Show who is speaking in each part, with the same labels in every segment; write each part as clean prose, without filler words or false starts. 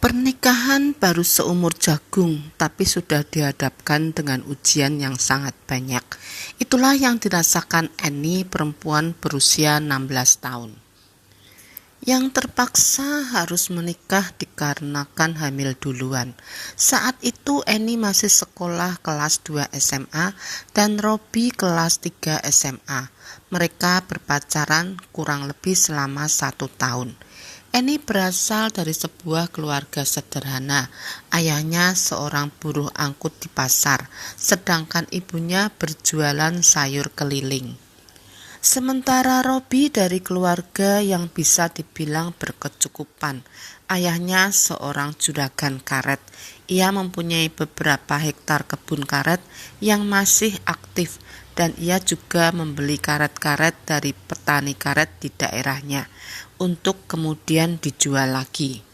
Speaker 1: Pernikahan baru seumur jagung, tapi sudah dihadapkan dengan ujian yang sangat banyak. Itulah yang dirasakan Annie, perempuan berusia 16 tahun. Yang terpaksa harus menikah dikarenakan hamil duluan. Saat itu Annie masih sekolah kelas 2 SMA dan Robbie kelas 3 SMA. Mereka berpacaran kurang lebih selama 1 tahun. Annie berasal dari sebuah keluarga sederhana. Ayahnya seorang buruh angkut di pasar, sedangkan ibunya berjualan sayur keliling. Sementara Robbie dari keluarga yang bisa dibilang berkecukupan. Ayahnya seorang juragan karet. Ia mempunyai beberapa hektar kebun karet yang masih aktif dan ia juga membeli karet-karet dari petani karet di daerahnya untuk kemudian dijual lagi.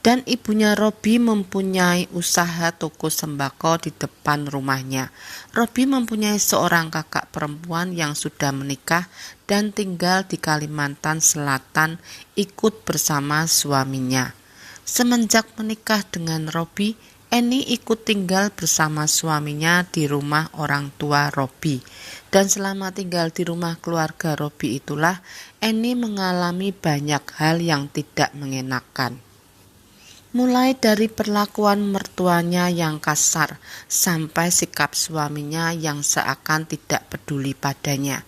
Speaker 1: Dan ibunya Robbie mempunyai usaha toko sembako di depan rumahnya. Robbie mempunyai seorang kakak perempuan yang sudah menikah dan tinggal di Kalimantan Selatan ikut bersama suaminya. Semenjak menikah dengan Robbie, Annie ikut tinggal bersama suaminya di rumah orang tua Robbie. Dan selama tinggal di rumah keluarga Robbie itulah Annie mengalami banyak hal yang tidak mengenakan. Mulai dari perlakuan mertuanya yang kasar sampai sikap suaminya yang seakan tidak peduli padanya.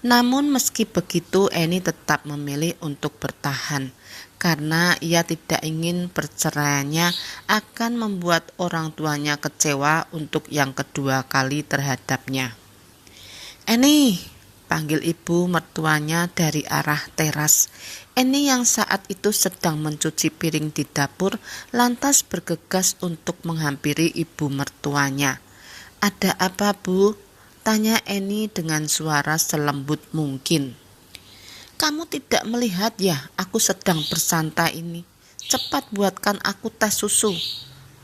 Speaker 1: Namun meski begitu Annie tetap memilih untuk bertahan karena ia tidak ingin perceraiannya akan membuat orang tuanya kecewa untuk yang kedua kali terhadapnya. Annie, panggil ibu mertuanya dari arah teras. Annie yang saat itu sedang mencuci piring di dapur lantas bergegas untuk menghampiri ibu mertuanya. Ada apa, Bu? Tanya Annie dengan suara selembut mungkin. Kamu tidak melihat ya, aku sedang bersantai ini. Cepat buatkan aku teh susu.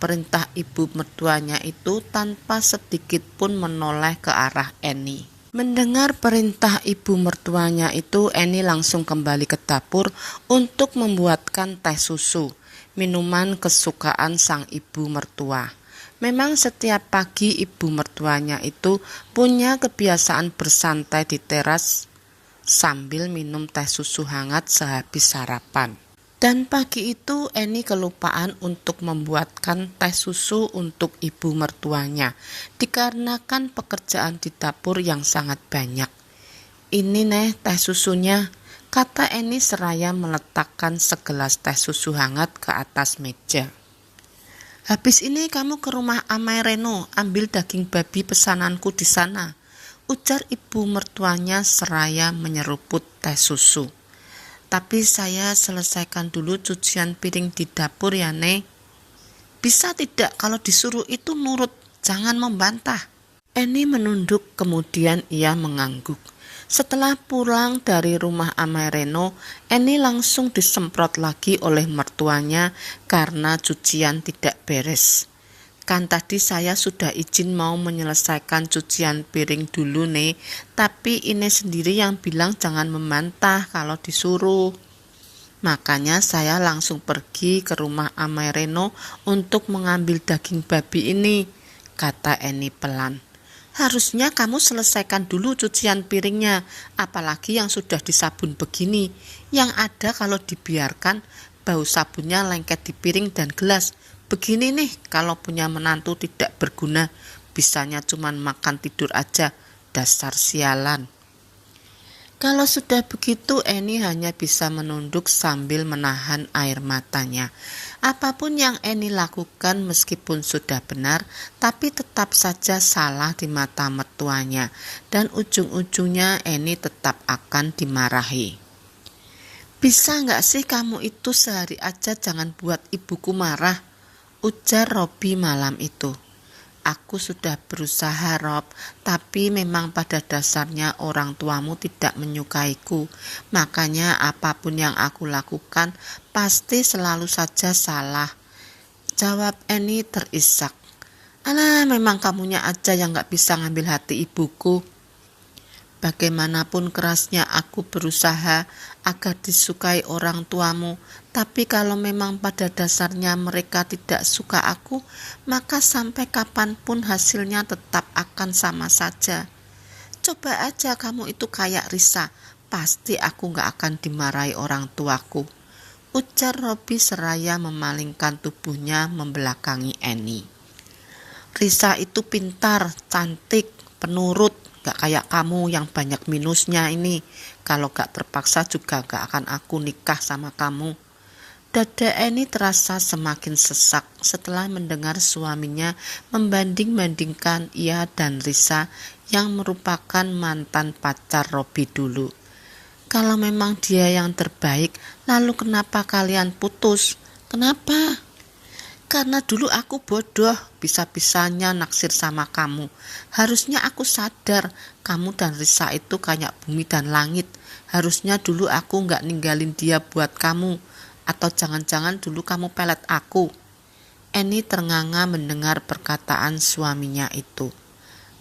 Speaker 1: Perintah ibu mertuanya itu tanpa sedikit pun menoleh ke arah Annie. Mendengar perintah ibu mertuanya itu, Annie langsung kembali ke dapur untuk membuatkan teh susu, minuman kesukaan sang ibu mertua. Memang setiap pagi ibu mertuanya itu punya kebiasaan bersantai di teras sambil minum teh susu hangat sehabis sarapan. Dan pagi itu Annie kelupaan untuk membuatkan teh susu untuk ibu mertuanya dikarenakan pekerjaan di dapur yang sangat banyak. Ini nih teh susunya, kata Annie seraya meletakkan segelas teh susu hangat ke atas meja. Habis ini kamu ke rumah Amai Reno, ambil daging babi pesananku di sana, ujar ibu mertuanya seraya menyeruput teh susu. Tapi saya selesaikan dulu cucian piring di dapur ya, Nek. Bisa tidak kalau disuruh itu nurut, jangan membantah. Annie menunduk kemudian ia mengangguk. Setelah pulang dari rumah Amai Reno, Annie langsung disemprot lagi oleh mertuanya karena cucian tidak beres. Kan tadi saya sudah izin mau menyelesaikan cucian piring dulu nih, tapi ini sendiri yang bilang jangan membantah kalau disuruh. Makanya saya langsung pergi ke rumah Amai Reno untuk mengambil daging babi ini, kata Annie pelan. Harusnya kamu selesaikan dulu cucian piringnya, apalagi yang sudah disabun begini. Yang ada kalau dibiarkan, bau sabunnya lengket di piring dan gelas. Begini nih, kalau punya menantu tidak berguna, bisanya cuma makan tidur aja, dasar sialan. Kalau sudah begitu, Annie hanya bisa menunduk sambil menahan air matanya. Apapun yang Annie lakukan meskipun sudah benar, tapi tetap saja salah di mata mertuanya, dan ujung-ujungnya Annie tetap akan dimarahi. Bisa nggak sih kamu itu sehari aja jangan buat ibuku marah? Ujar Robbie malam itu. Aku sudah berusaha, Rob, tapi memang pada dasarnya orang tuamu tidak menyukaiku. Makanya apapun yang aku lakukan pasti selalu saja salah. Jawab Annie terisak. Alah, memang kamunya aja yang gak bisa ngambil hati ibuku. Bagaimanapun kerasnya aku berusaha agar disukai orang tuamu, tapi kalau memang pada dasarnya mereka tidak suka aku, maka sampai kapanpun hasilnya tetap akan sama saja. Coba aja kamu itu kayak Risa, pasti aku gak akan dimarahi orang tuaku, ujar Robby seraya memalingkan tubuhnya membelakangi Annie. Risa itu pintar, cantik, penurut, gak kayak kamu yang banyak minusnya ini. Kalau gak terpaksa juga gak akan aku nikah sama kamu. Dada Annie terasa semakin sesak setelah mendengar suaminya membanding-bandingkan ia dan Risa yang merupakan mantan pacar Robby dulu. Kalau memang dia yang terbaik, lalu kenapa kalian putus? Kenapa? Karena dulu aku bodoh, bisa-bisanya naksir sama kamu. Harusnya aku sadar, kamu dan Risa itu kayak bumi dan langit. Harusnya dulu aku gak ninggalin dia buat kamu. Atau jangan-jangan dulu kamu pelet aku. Annie ternganga mendengar perkataan suaminya itu.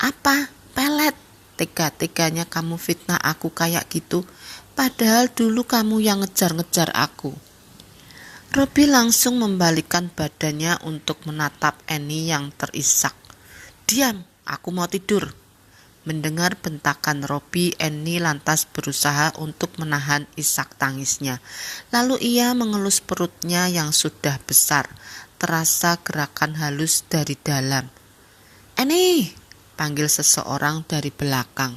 Speaker 1: Apa? Pelet? Tega-teganya kamu fitnah aku kayak gitu. Padahal dulu kamu yang ngejar-ngejar aku. Robby langsung membalikkan badannya untuk menatap Annie yang terisak. Diam, aku mau tidur. Mendengar bentakan Robby, Annie lantas berusaha untuk menahan isak tangisnya. Lalu ia mengelus perutnya yang sudah besar. Terasa gerakan halus dari dalam. Annie, panggil seseorang dari belakang.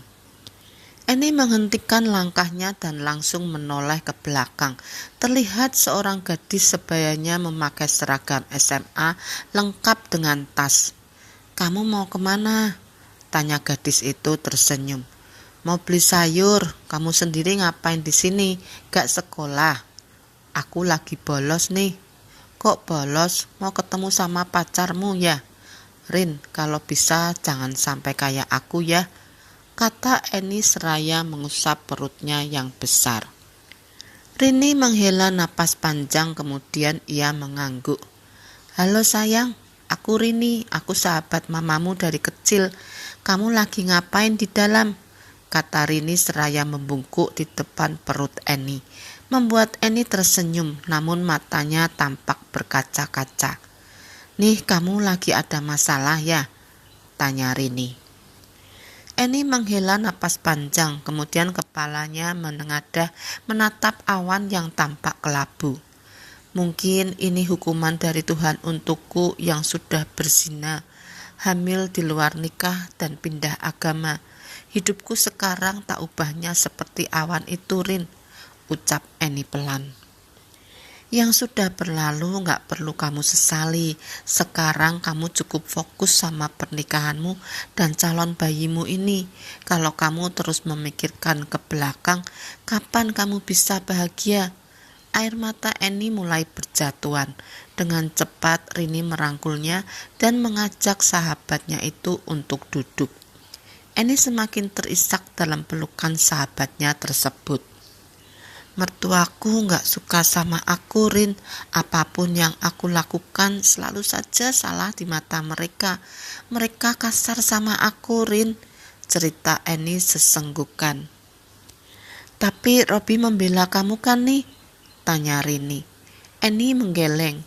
Speaker 1: Annie menghentikan langkahnya dan langsung menoleh ke belakang. Terlihat seorang gadis sebayanya memakai seragam SMA lengkap dengan tas. Kamu mau kemana? Tanya gadis itu tersenyum. Mau beli sayur. Kamu sendiri ngapain di sini? Gak sekolah? Aku lagi bolos nih. Kok bolos? Mau ketemu sama pacarmu ya? Rin, kalau bisa jangan sampai kayak aku ya, kata Annie seraya mengusap perutnya yang besar. Rini menghela napas panjang kemudian ia mengangguk. Halo sayang, aku Rini, aku sahabat mamamu dari kecil. Kamu lagi ngapain di dalam? Kata Rini seraya membungkuk di depan perut Annie. Membuat Annie tersenyum namun matanya tampak berkaca-kaca. Nih kamu lagi ada masalah ya? Tanya Rini. Annie menghela napas panjang, kemudian kepalanya menengadah menatap awan yang tampak kelabu. Mungkin ini hukuman dari Tuhan untukku yang sudah berzina, hamil di luar nikah dan pindah agama. Hidupku sekarang tak ubahnya seperti awan itu, Rin, ucap Annie pelan. Yang sudah berlalu gak perlu kamu sesali. Sekarang kamu cukup fokus sama pernikahanmu dan calon bayimu ini. Kalau kamu terus memikirkan ke belakang, kapan kamu bisa bahagia? Air mata Annie mulai berjatuhan. Dengan cepat Rini merangkulnya dan mengajak sahabatnya itu untuk duduk. Annie semakin terisak dalam pelukan sahabatnya tersebut. Mertuaku gak suka sama aku, Rin. Apapun yang aku lakukan selalu saja salah di mata mereka. Mereka kasar sama aku, Rin, cerita Annie sesenggukan. Tapi Robby membela kamu kan nih? Tanya Rini. Annie menggeleng.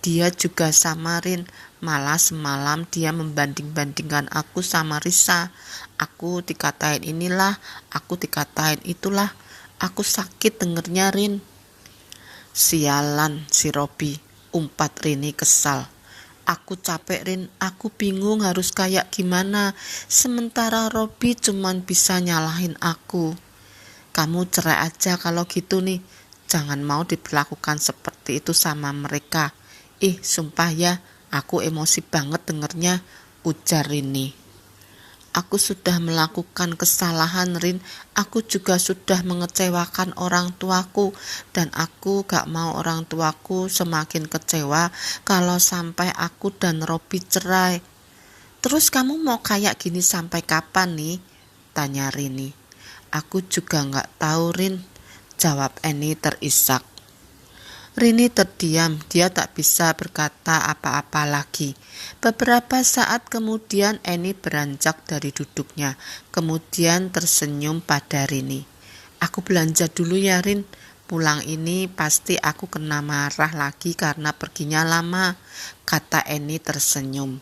Speaker 1: Dia juga sama, Rin. Malah semalam dia membanding-bandingkan aku sama Risa. Aku dikatain inilah, aku dikatain itulah. Aku sakit dengernya, Rin. Sialan si Robby, umpat Rini kesal. Aku capek, Rin, aku bingung harus kayak gimana. Sementara Robby cuman bisa nyalahin aku. Kamu cerai aja kalau gitu nih. Jangan mau diperlakukan seperti itu sama mereka. Sumpah ya, aku emosi banget dengernya, ujar Rini. Aku sudah melakukan kesalahan, Rin. Aku juga sudah mengecewakan orang tuaku. Dan aku gak mau orang tuaku semakin kecewa kalau sampai aku dan Robby cerai. Terus kamu mau kayak gini sampai kapan nih? Tanya Rini. Aku juga gak tahu, Rin, jawab Annie terisak. Rini terdiam, dia tak bisa berkata apa-apa lagi. Beberapa saat kemudian Eni beranjak dari duduknya, kemudian tersenyum pada Rini. Aku belanja dulu ya Rin, pulang ini pasti aku kena marah lagi karena perginya lama, kata Eni tersenyum.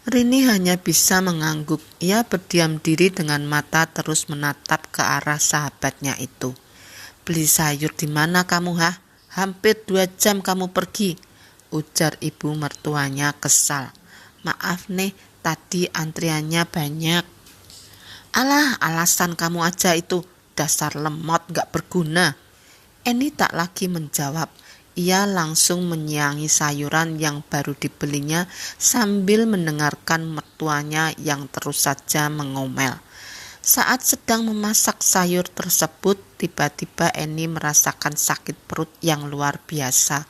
Speaker 1: Rini hanya bisa mengangguk, ia berdiam diri dengan mata terus menatap ke arah sahabatnya itu. Beli sayur di mana kamu Hampir 2 jam kamu pergi, ujar ibu mertuanya kesal. Maaf nih, tadi antriannya banyak. Alah, alasan kamu aja itu, dasar lemot gak berguna. Eni tak lagi menjawab, ia langsung menyiangi sayuran yang baru dibelinya sambil mendengarkan mertuanya yang terus saja mengomel. Saat sedang memasak sayur tersebut, tiba-tiba Eni merasakan sakit perut yang luar biasa,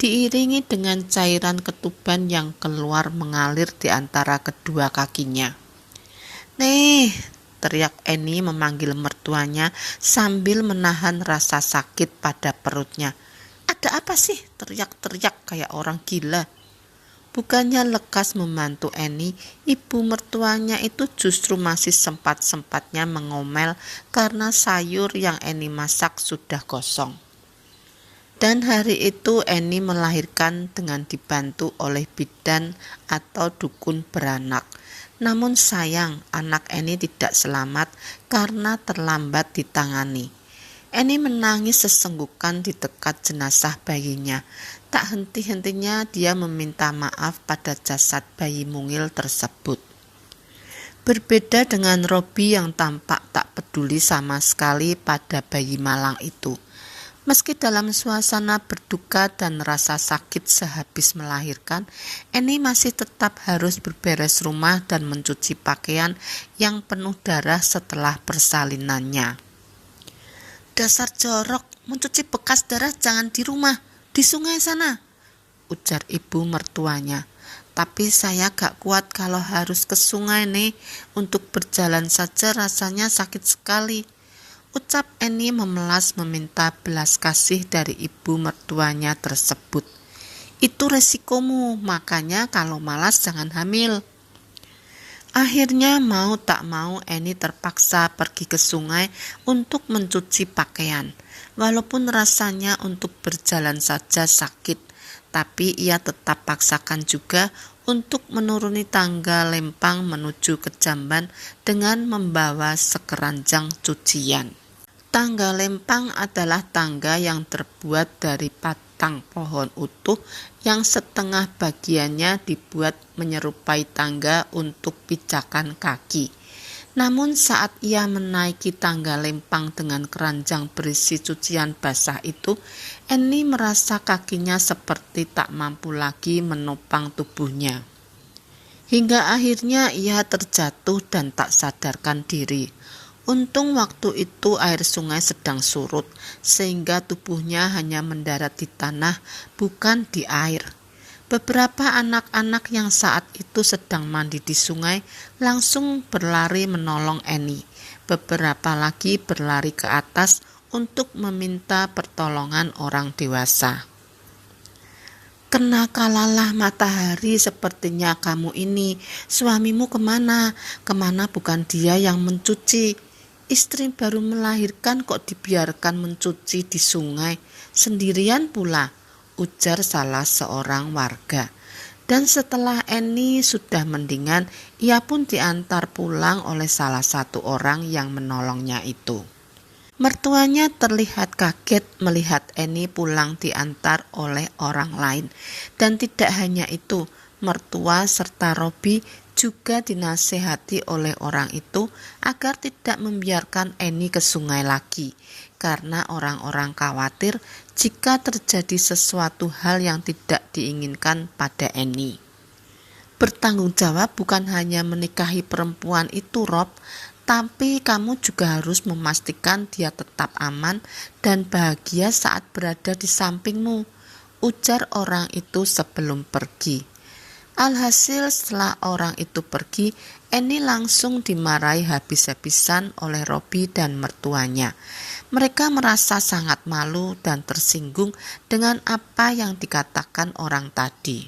Speaker 1: diiringi dengan cairan ketuban yang keluar mengalir di antara kedua kakinya. Nih, teriak Eni memanggil mertuanya sambil menahan rasa sakit pada perutnya. Ada apa sih? Teriak-teriak kayak orang gila. Bukannya lekas membantu Eni, ibu mertuanya itu justru masih sempat-sempatnya mengomel karena sayur yang Eni masak sudah gosong. Dan hari itu Eni melahirkan dengan dibantu oleh bidan atau dukun beranak. Namun sayang, anak Eni tidak selamat karena terlambat ditangani. Eni menangis sesenggukan di dekat jenazah bayinya. Tak henti-hentinya dia meminta maaf pada jasad bayi mungil tersebut. Berbeda dengan Robi yang tampak tak peduli sama sekali pada bayi malang itu. Meski dalam suasana berduka dan rasa sakit sehabis melahirkan, Eni masih tetap harus berberes rumah dan mencuci pakaian yang penuh darah setelah persalinannya. Dasar jorok, mencuci bekas darah jangan di rumah, di sungai sana, ujar ibu mertuanya. Tapi saya gak kuat kalau harus ke sungai nih, untuk berjalan saja rasanya sakit sekali, ucap Eni memelas meminta belas kasih dari ibu mertuanya tersebut. Itu resikomu, makanya kalau malas jangan hamil. Akhirnya mau tak mau Eni terpaksa pergi ke sungai untuk mencuci pakaian. Walaupun rasanya untuk berjalan saja sakit, tapi ia tetap paksakan juga untuk menuruni tangga lempang menuju ke jamban dengan membawa sekeranjang cucian. Tangga lempang adalah tangga yang terbuat dari batang pohon utuh yang setengah bagiannya dibuat menyerupai tangga untuk pijakan kaki. Namun saat ia menaiki tangga lempang dengan keranjang berisi cucian basah itu, Eni merasa kakinya seperti tak mampu lagi menopang tubuhnya. Hingga akhirnya ia terjatuh dan tak sadarkan diri. Untung waktu itu air sungai sedang surut, sehingga tubuhnya hanya mendarat di tanah, bukan di air. Beberapa anak-anak yang saat itu sedang mandi di sungai langsung berlari menolong Eni. Beberapa lagi berlari ke atas untuk meminta pertolongan orang dewasa. Kenakalalah matahari sepertinya kamu ini. Suamimu kemana? Kemana bukan dia yang mencuci? Istri baru melahirkan kok dibiarkan mencuci di sungai, sendirian pula, ujar salah seorang warga. Dan setelah Eni sudah mendingan, ia pun diantar pulang oleh salah satu orang yang menolongnya itu. Mertuanya terlihat kaget melihat Eni pulang diantar oleh orang lain. Dan tidak hanya itu, mertua serta Robi juga dinasehati oleh orang itu agar tidak membiarkan Eni ke sungai lagi, karena orang-orang khawatir jika terjadi sesuatu hal yang tidak diinginkan pada Eni. Bertanggung jawab bukan hanya menikahi perempuan itu, Rob, tapi kamu juga harus memastikan dia tetap aman dan bahagia saat berada di sampingmu, ujar orang itu sebelum pergi. Alhasil setelah orang itu pergi, Annie langsung dimarahi habis-habisan oleh Robbie dan mertuanya. Mereka merasa sangat malu dan tersinggung dengan apa yang dikatakan orang tadi.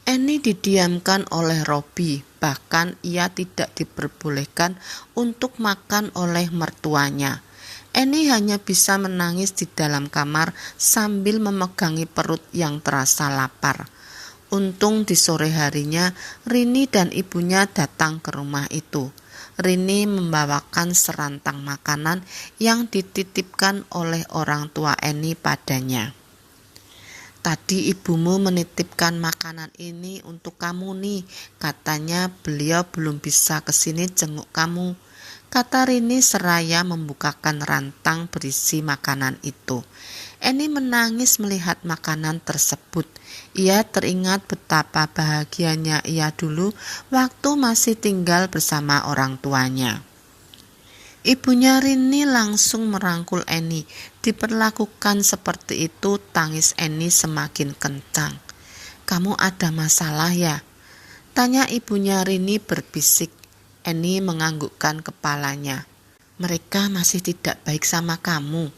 Speaker 1: Annie didiamkan oleh Robbie, bahkan ia tidak diperbolehkan untuk makan oleh mertuanya. Annie hanya bisa menangis di dalam kamar sambil memegangi perut yang terasa lapar. Untung di sore harinya Rini dan ibunya datang ke rumah itu. Rini membawakan serantang makanan yang dititipkan oleh orang tua Annie padanya. "Tadi ibumu menitipkan makanan ini untuk kamu nih, katanya beliau belum bisa kesini jenguk kamu," kata Rini seraya membukakan rantang berisi makanan itu. Annie menangis melihat makanan tersebut. Ia teringat betapa bahagianya ia dulu waktu masih tinggal bersama orang tuanya. Ibunya Rini langsung merangkul Annie. Diperlakukan seperti itu, tangis Annie semakin kencang. "Kamu ada masalah ya?" tanya ibunya Rini berbisik. Annie menganggukkan kepalanya. "Mereka masih tidak baik sama kamu?"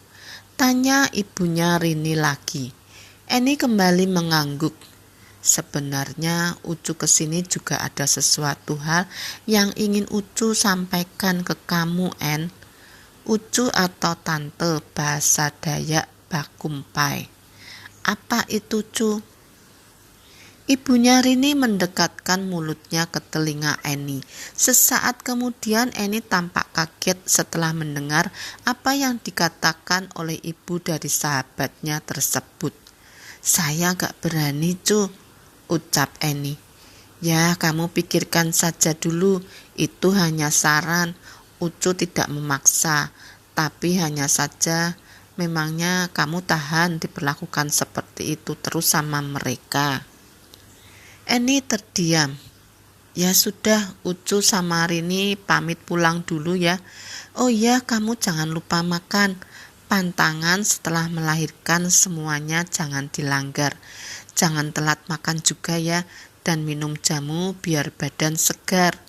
Speaker 1: tanya ibunya Rini lagi. Annie kembali mengangguk. "Sebenarnya Ucu kesini juga ada sesuatu hal yang ingin Ucu sampaikan ke kamu, En." Ucu atau tante bahasa Dayak Bakumpai. "Apa itu, Cu?" Ibunya Rini mendekatkan mulutnya ke telinga Annie. Sesaat kemudian Annie tampak kaget setelah mendengar apa yang dikatakan oleh ibu dari sahabatnya tersebut. "Saya gak berani, Cu," ucap Annie. "Ya, kamu pikirkan saja dulu, itu hanya saran. Ucu tidak memaksa, tapi hanya saja memangnya kamu tahan diperlakukan seperti itu terus sama mereka?" Annie terdiam. "Ya sudah, Ucu sama Rini pamit pulang dulu ya. Oh iya, kamu jangan lupa makan. Pantangan setelah melahirkan semuanya jangan dilanggar. Jangan telat makan juga ya, dan minum jamu biar badan segar."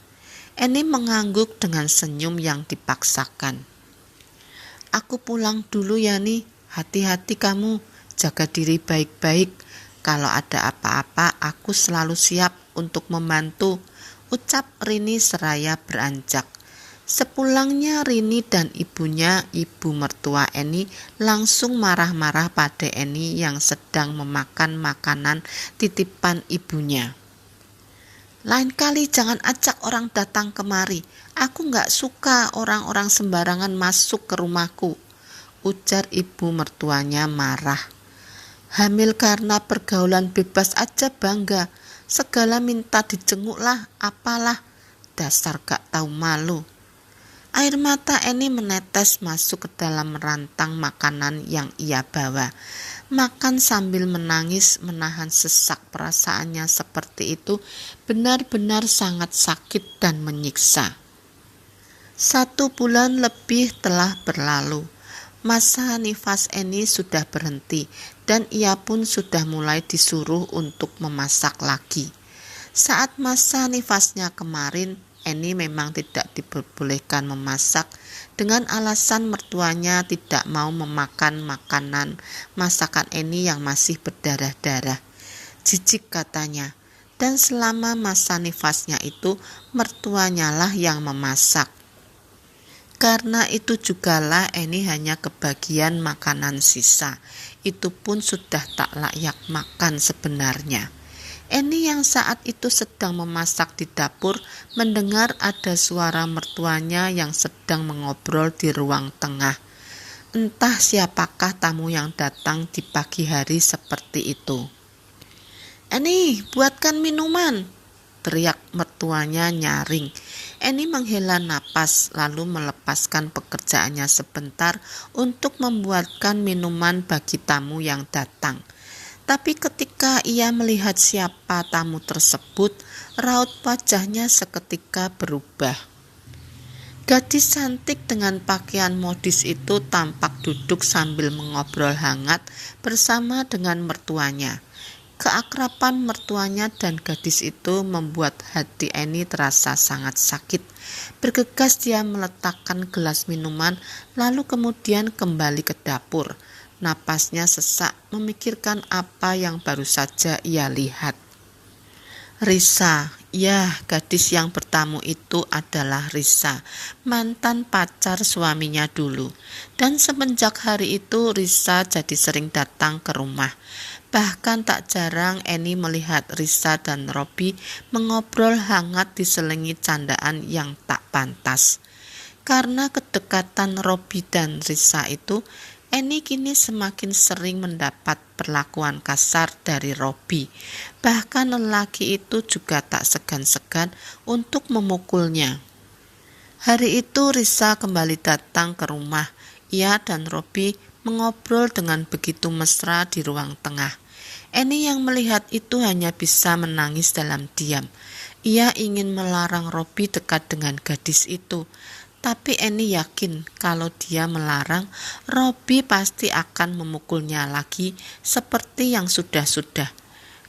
Speaker 1: Annie mengangguk dengan senyum yang dipaksakan. "Aku pulang dulu ya nih, hati-hati kamu, jaga diri baik-baik. Kalau ada apa-apa aku selalu siap untuk membantu," ucap Rini seraya beranjak. Sepulangnya Rini dan ibunya, ibu mertua Annie, langsung marah-marah pada Annie yang sedang memakan makanan titipan ibunya. "Lain kali jangan ajak orang datang kemari. Aku gak suka orang-orang sembarangan masuk ke rumahku," ujar ibu mertuanya marah. "Hamil karena pergaulan bebas aja bangga. Segala minta dijenguk lah, apalah. Dasar gak tahu malu." Air mata Annie menetes masuk ke dalam rantang makanan yang ia bawa. Makan sambil menangis, menahan sesak perasaannya seperti itu benar-benar sangat sakit dan menyiksa. 1 bulan lebih telah berlalu. Masa nifas Annie sudah berhenti dan ia pun sudah mulai disuruh untuk memasak lagi. Saat masa nifasnya kemarin, Annie memang tidak diperbolehkan memasak dengan alasan mertuanya tidak mau memakan makanan masakan Annie yang masih berdarah-darah. Jijik katanya, dan selama masa nifasnya itu mertuanya lah yang memasak. Karena itu jugalah Annie hanya kebagian makanan sisa. Itu pun sudah tak layak makan sebenarnya. Annie yang saat itu sedang memasak di dapur mendengar ada suara mertuanya yang sedang mengobrol di ruang tengah. Entah siapakah tamu yang datang di pagi hari seperti itu. "Annie, buatkan minuman," teriak mertuanya nyaring. Annie menghela napas lalu melepaskan pekerjaannya sebentar untuk membuatkan minuman bagi tamu yang datang. Tapi ketika ia melihat siapa tamu tersebut, raut wajahnya seketika berubah. Gadis cantik dengan pakaian modis itu tampak duduk sambil mengobrol hangat bersama dengan mertuanya. Keakraban mertuanya dan gadis itu membuat hati Annie terasa sangat sakit. Bergegas dia meletakkan gelas minuman, lalu kemudian kembali ke dapur. Napasnya sesak memikirkan apa yang baru saja ia lihat. Risa, ya, gadis yang bertamu itu adalah Risa, mantan pacar suaminya dulu. Dan semenjak hari itu Risa jadi sering datang ke rumah. Bahkan tak jarang Annie melihat Risa dan Robbie mengobrol hangat diselingi candaan yang tak pantas. Karena kedekatan Robbie dan Risa itu, Annie kini semakin sering mendapat perlakuan kasar dari Robbie. Bahkan lelaki itu juga tak segan-segan untuk memukulnya. Hari itu Risa kembali datang ke rumah. Ia dan Robbie mengobrol dengan begitu mesra di ruang tengah. Annie yang melihat itu hanya bisa menangis dalam diam. Ia ingin melarang Robbie dekat dengan gadis itu. Tapi Annie yakin kalau dia melarang, Robbie pasti akan memukulnya lagi seperti yang sudah-sudah.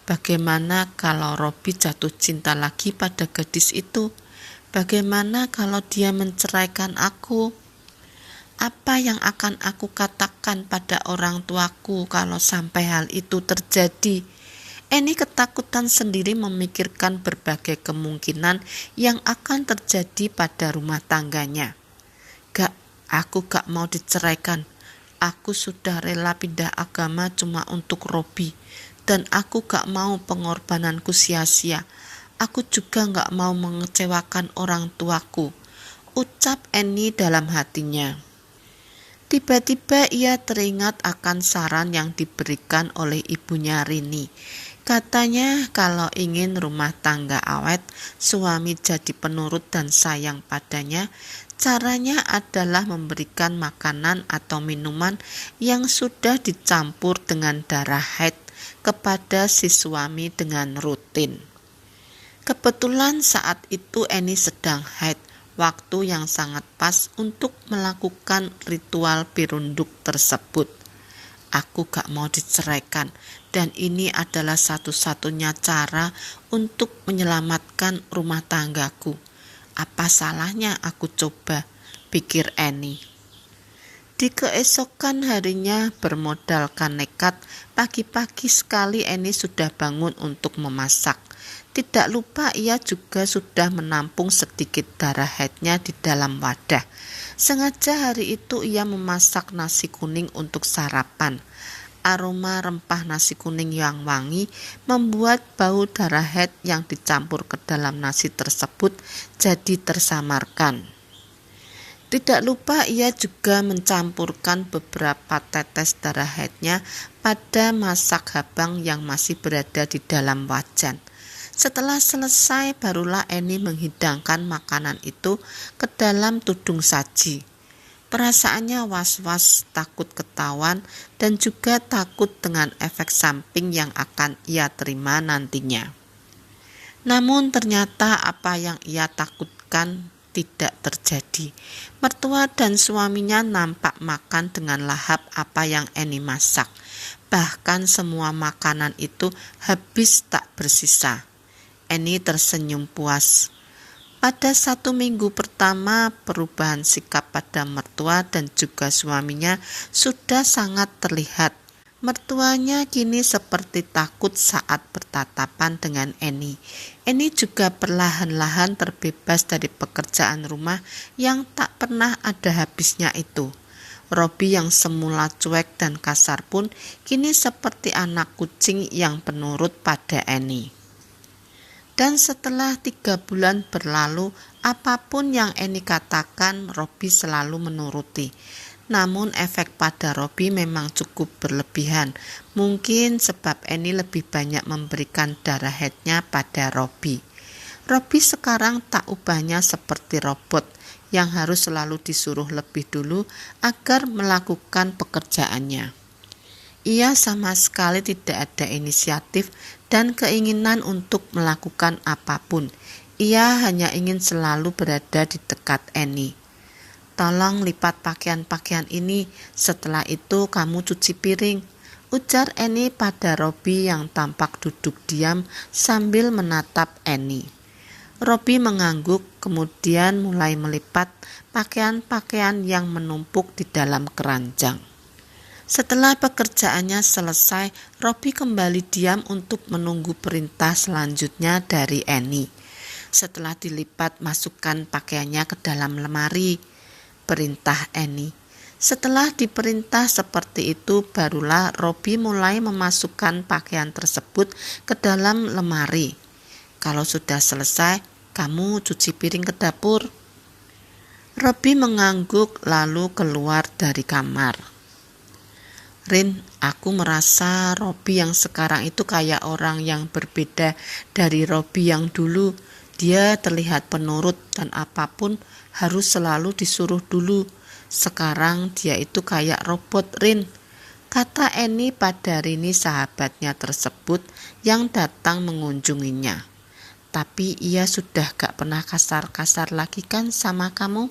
Speaker 1: Bagaimana kalau Robbie jatuh cinta lagi pada gadis itu? Bagaimana kalau dia menceraikan aku? Apa yang akan aku katakan pada orang tuaku kalau sampai hal itu terjadi? Annie ketakutan sendiri memikirkan berbagai kemungkinan yang akan terjadi pada rumah tangganya. Aku gak mau diceraikan. Aku sudah rela pindah agama cuma untuk Robbie. Dan aku gak mau pengorbananku sia-sia. Aku juga gak mau mengecewakan orang tuaku, ucap Annie dalam hatinya. Tiba-tiba ia teringat akan saran yang diberikan oleh ibunya Rini. Katanya kalau ingin rumah tangga awet, suami jadi penurut dan sayang padanya, caranya adalah memberikan makanan atau minuman yang sudah dicampur dengan darah haid kepada si suami dengan rutin. Kebetulan saat itu Annie sedang haid, waktu yang sangat pas untuk melakukan ritual pirunduk tersebut. Aku gak mau diceraikan dan ini adalah satu-satunya cara untuk menyelamatkan rumah tanggaku. Apa salahnya aku coba, pikir Annie. Di keesokan harinya bermodalkan nekat, pagi-pagi sekali Annie sudah bangun untuk memasak. Tidak lupa ia juga sudah menampung sedikit darah haidnya di dalam wadah. Sengaja hari itu ia memasak nasi kuning untuk sarapan. Aroma rempah nasi kuning yang wangi membuat bau darah haid yang dicampur ke dalam nasi tersebut jadi tersamarkan. Tidak lupa ia juga mencampurkan beberapa tetes darah haidnya pada masak habang yang masih berada di dalam wajan. Setelah selesai barulah Annie menghidangkan makanan itu ke dalam tudung saji. Perasaannya was-was, takut ketahuan dan juga takut dengan efek samping yang akan ia terima nantinya. Namun ternyata apa yang ia takutkan tidak terjadi. Mertua dan suaminya nampak makan dengan lahap apa yang Annie masak. Bahkan semua makanan itu habis tak bersisa. Annie tersenyum puas. Pada 1 minggu pertama, perubahan sikap pada mertua dan juga suaminya sudah sangat terlihat. Mertuanya kini seperti takut saat bertatapan dengan Annie. Annie juga perlahan-lahan terbebas dari pekerjaan rumah yang tak pernah ada habisnya itu. Robbie yang semula cuek dan kasar pun kini seperti anak kucing yang penurut pada Annie. Dan setelah 3 bulan berlalu, apapun yang Annie katakan, Robbie selalu menuruti. Namun efek pada Robbie memang cukup berlebihan. Mungkin sebab Annie lebih banyak memberikan darah haidnya pada Robbie. Robbie sekarang tak ubahnya seperti robot yang harus selalu disuruh lebih dulu agar melakukan pekerjaannya. Ia sama sekali tidak ada inisiatif dan keinginan untuk melakukan apapun. Ia hanya ingin selalu berada di dekat Annie. Tolong lipat pakaian-pakaian ini, setelah itu kamu cuci piring, ujar Annie pada Robby yang tampak duduk diam sambil menatap Annie. Robby mengangguk, kemudian mulai melipat pakaian-pakaian yang menumpuk di dalam keranjang. Setelah pekerjaannya selesai, Robby kembali diam untuk menunggu perintah selanjutnya dari Annie. Setelah dilipat, masukkan pakaiannya ke dalam lemari, perintah Annie. Setelah diperintah seperti itu, barulah Robby mulai memasukkan pakaian tersebut ke dalam lemari. Kalau sudah selesai, kamu cuci piring ke dapur. Robby mengangguk lalu keluar dari kamar. Rin, aku merasa Robby yang sekarang itu kayak orang yang berbeda dari Robby yang dulu. Dia terlihat penurut dan apapun harus selalu disuruh dulu. Sekarang dia itu kayak robot, Rin, kata Annie pada Rini sahabatnya tersebut yang datang mengunjunginya. Tapi ia sudah gak pernah kasar-kasar lagi kan sama kamu?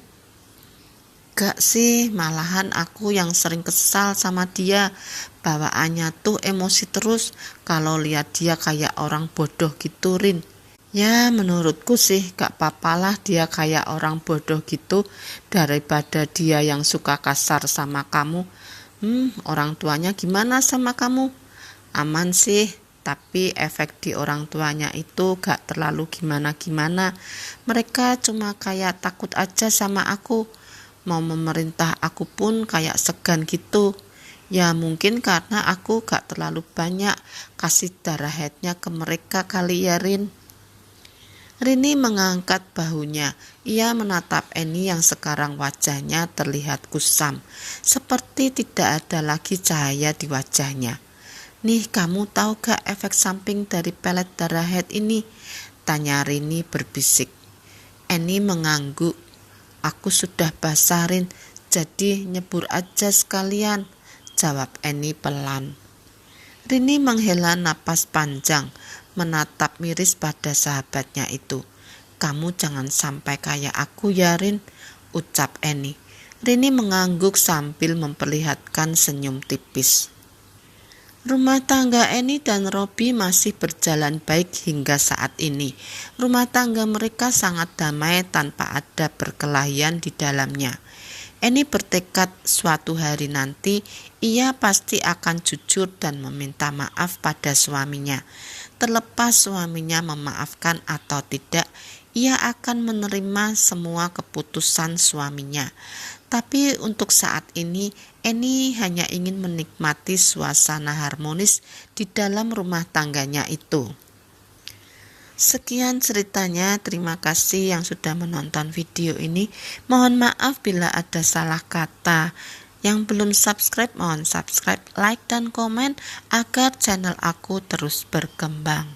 Speaker 1: Gak sih, malahan aku yang sering kesal sama dia. Bawaannya tuh emosi terus kalau lihat dia kayak orang bodoh gitu, Rin. Ya menurutku sih gak papalah dia kayak orang bodoh gitu daripada dia yang suka kasar sama kamu. Orang tuanya gimana sama kamu? Aman sih, tapi efek di orang tuanya itu gak terlalu gimana-gimana. Mereka cuma kayak takut aja sama aku. Mau memerintah aku pun kayak segan gitu. Ya mungkin karena aku gak terlalu banyak kasih darah headnya ke mereka kali ya, Rin. Rini mengangkat bahunya. Ia menatap Annie yang sekarang wajahnya terlihat kusam, seperti tidak ada lagi cahaya di wajahnya. Nih, kamu tahu gak efek samping dari pelet darah head ini? Tanya Rini berbisik. Annie mengangguk. Aku sudah basah, Rin, jadi nyebur aja sekalian, jawab Annie pelan. Rini menghela napas panjang, menatap miris pada sahabatnya itu. Kamu jangan sampai kayak aku ya, Rin, ucap Annie. Rini mengangguk sambil memperlihatkan senyum tipis. Rumah tangga Annie dan Robby masih berjalan baik hingga saat ini. Rumah tangga mereka sangat damai tanpa ada perkelahian di dalamnya. Annie bertekad suatu hari nanti ia pasti akan jujur dan meminta maaf pada suaminya. Terlepas suaminya memaafkan atau tidak, ia akan menerima semua keputusan suaminya. Tapi untuk saat ini, Annie hanya ingin menikmati suasana harmonis di dalam rumah tangganya itu. Sekian ceritanya, terima kasih yang sudah menonton video ini. Mohon maaf bila ada salah kata. Yang belum subscribe, mohon subscribe, like, dan komen agar channel aku terus berkembang.